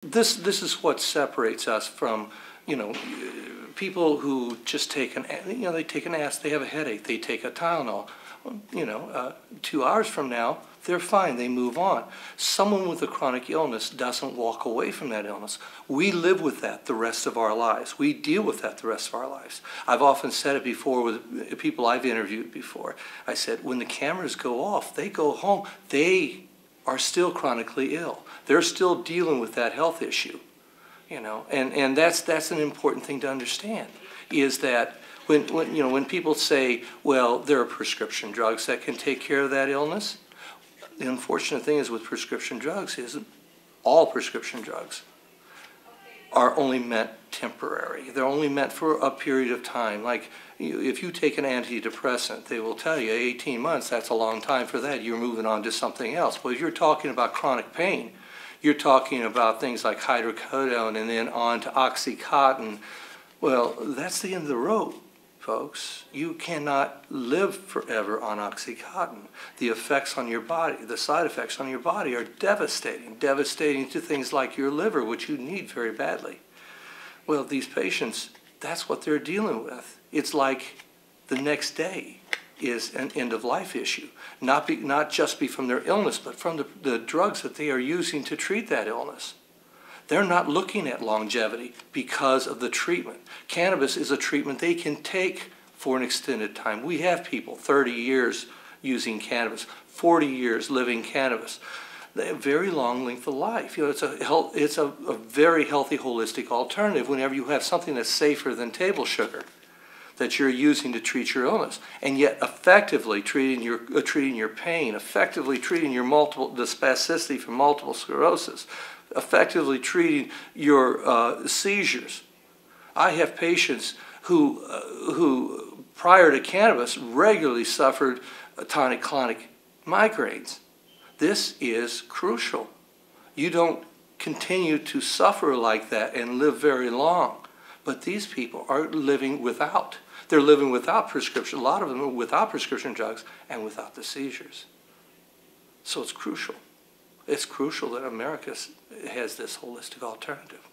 This is what separates us from, people who just take they take an aspirin, they have a headache, they take a Tylenol. 2 hours from now, they're fine, they move on. Someone with a chronic illness doesn't walk away from that illness. We live with that the rest of our lives. We deal with that the rest of our lives. I've often said it before with people I've interviewed before. I said, when the cameras go off, they go home, they are still chronically ill. They're still dealing with that health issue, and that's an important thing to understand, is that when people say, well, there are prescription drugs that can take care of that illness, the unfortunate thing is with prescription drugs is all prescription drugs are only meant temporary. They're only meant for a period of time. Like if you take an anti-depressant, they will tell you 18 months, that's a long time for that. You're moving on to something else. But if you're talking about chronic pain, you're talking about things like hydrocodone and then on to Oxicontine. Well, that's the end of the road, folks. You cannot live forever on Oxycontin. The effects on your body, the side effects on your body are devastating to things like your liver, which you need very badly. Well, these patients, that's what they're dealing with. It's like the next day is an end-of-life issue, not just from their illness, but from the drugs that they are using to treat that illness. They're not looking at longevity because of the treatment. Cannabis is a treatment they can take for an extended time. We have people 30 years using cannabis, 40 years living cannabis. They have very long length of life. It's a very healthy, holistic alternative whenever you have something that's safer than table sugar that you're using to treat your illness, and yet effectively treating your pain, effectively treating the spasticity from multiple sclerosis, effectively treating your seizures. I have patients who prior to cannabis regularly suffered tonic, colonic migraines. This is crucial. You don't continue to suffer like that and live very long, but these people are living without. They're living without prescription. A lot of them are without prescription drugs and without the seizures. So it's crucial. It's crucial that America has this holistic alternative.